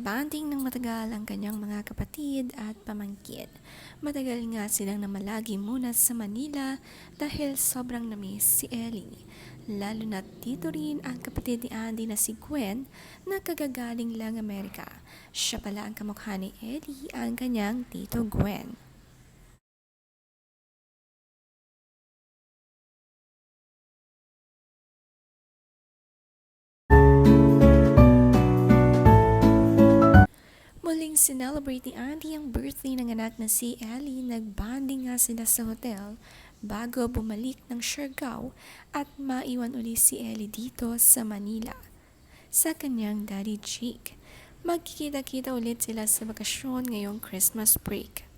Nagbanding ng matagal ang kanyang mga kapatid at pamangkin. Matagal nga silang namalagi muna sa Manila dahil sobrang namiss si Ellie. Lalo na dito rin ang kapatid ni Andy na si Gwen na kagagaling lang Amerika. Siya pala ang kamukha ni Ellie, ang kanyang tito Gwen. Muling sinelebrate ni Andy ang birthday ng anak na si Ellie. Nagbanding nga sila sa hotel bago bumalik ng Siargao at maiwan uli si Ellie dito sa Manila sa kanyang daddy Jake. Magkikita-kita ulit sila sa bakasyon ngayong Christmas break.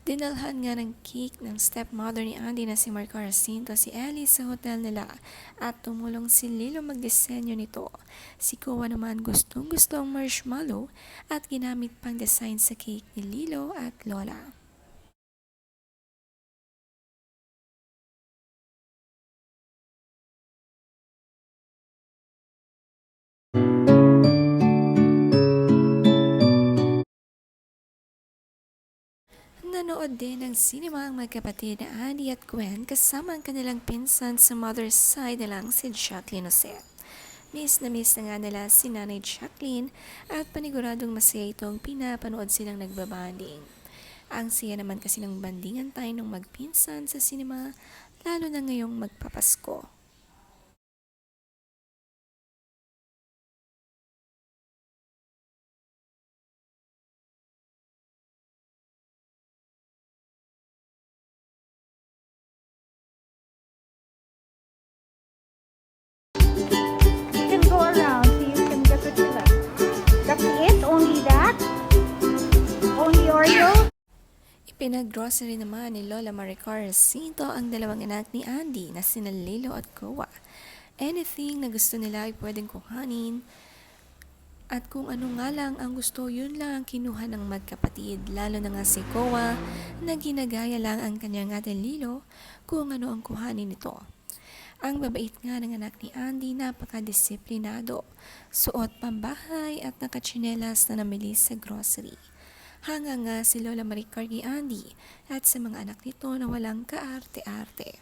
Dinalhan nga ng cake ng stepmother ni Andy na si Marco Jacinto si Ellie sa hotel nila at tumulong si Lilo magdisenyo nito. Si Koa naman gustong gusto ang marshmallow at ginamit pang design sa cake ni Lilo at Lola. Nanood din ng cinema ang magkapatid na Andy at Gwen kasama ang kanilang pinsan sa mother's side na lang si Jacqueline Jose. Miss na nga nila si Nanay Jacqueline at paniguradong masaya itong pinapanood silang nagbabanding. Ang siya naman kasi ng bandingan tayo ng magpinsan sa cinema, lalo na ngayong magpapasko. You can go around so you can get what you like. That's it? Only that? Only Oreo? Ipinag-grocery naman ni Lola Maricar Jacinto ang dalawang anak ni Andy na sina Lilo at Koa. Anything na gusto nila ay pwedeng kuhanin. At kung ano nga lang ang gusto, yun lang ang kinuha ng magkapatid. Lalo na nga si Koa na ginagaya lang ang kanyang ate Lilo kung ano ang kuhanin nito. Ang babait nga ng anak ni Andy, napakadisiplinado. Suot pambahay at nakatsinelas na namili sa grocery. Hanga nga si Lola Maricar kay Andy at sa mga anak nito na walang kaarte-arte.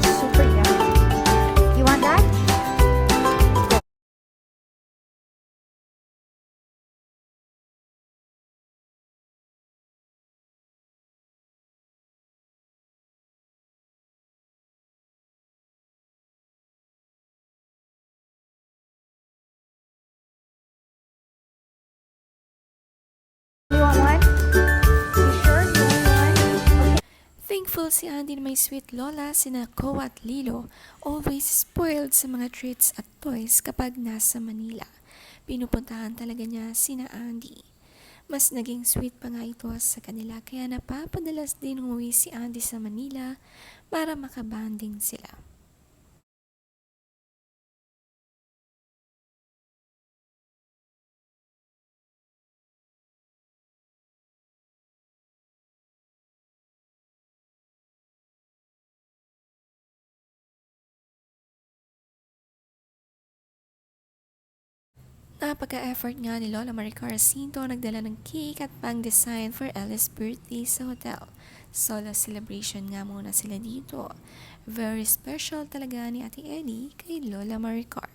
Super yummy. You want that? You want one? You sure? You want one? Okay. Thankful si Andy na may sweet lola sina Koa at Lilo, always spoiled sa mga treats at toys kapag nasa Manila. Pinupuntahan talaga niya sina Andy. Mas naging sweet pa nga ito sa kanila kaya napapadalas din umuwi si Andy sa Manila para makabanding sila. Napaka-effort nga ni Lola Maricar Jacinto nagdala ng cake at pang-design for Ella's birthday sa hotel. Solo celebration nga muna sila dito. Very special talaga ni Ate Ellie kay Lola Maricar.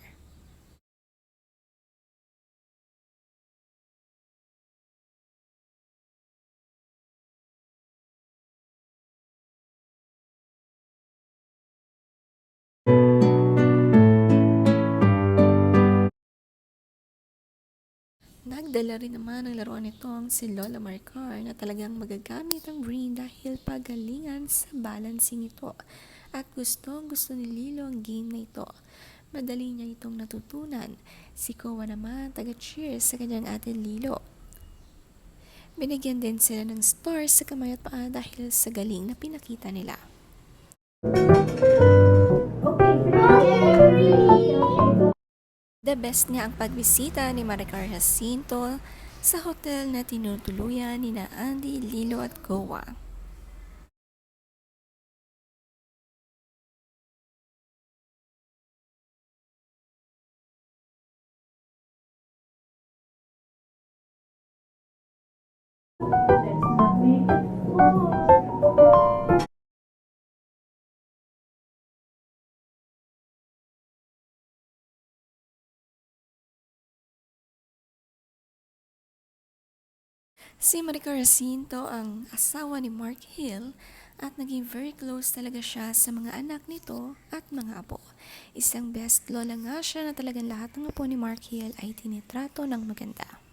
Nagdala rin naman ng laruan nitong si Lola Maricar na talagang magagamit ang brain dahil pagalingan sa balancing ito. At gustong gusto ni Lilo ang game na ito. madali niya itong natutunan. Si Kowa naman taga-cheers sa kanyang ate Lilo. Binigyan din sila ng stars sa kamay at paa dahil sa galing na pinakita nila. The best nga ang pagbisita ni Maricar Jacinto sa hotel na tinutuluyan ni na Andy, Lilo at Kowa. Si Maricar Jacinto ang asawa ni Mark Hill at naging very close talaga siya sa mga anak nito at mga apo. Isang best lola nga siya na talagang lahat ng apo ni Mark Hill ay tinitrato ng maganda.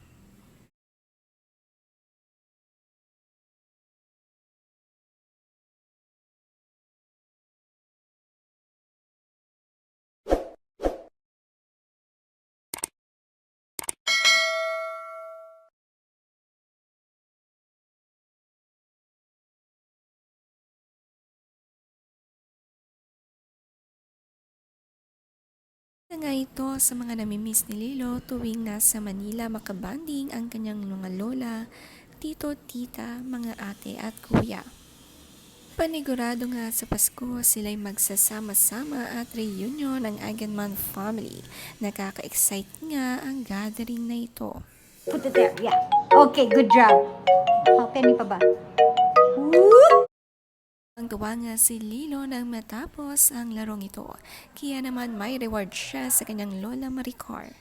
Isa nga ito sa mga namimiss ni Lilo tuwing nasa Manila makabanding ang kanyang mga lola, tito, tita, mga ate at kuya. Panigurado nga sa Pasko sila'y magsasama-sama at reunion ang Aganman family. Nakaka-excite nga ang gathering na ito. Put it there. Yeah. Okay, good job. Oh, penny pa ba? Whoop! Ang tuwa nga si Lilo nang matapos ang larong ito, kaya naman may reward siya sa kanyang lola Maricar.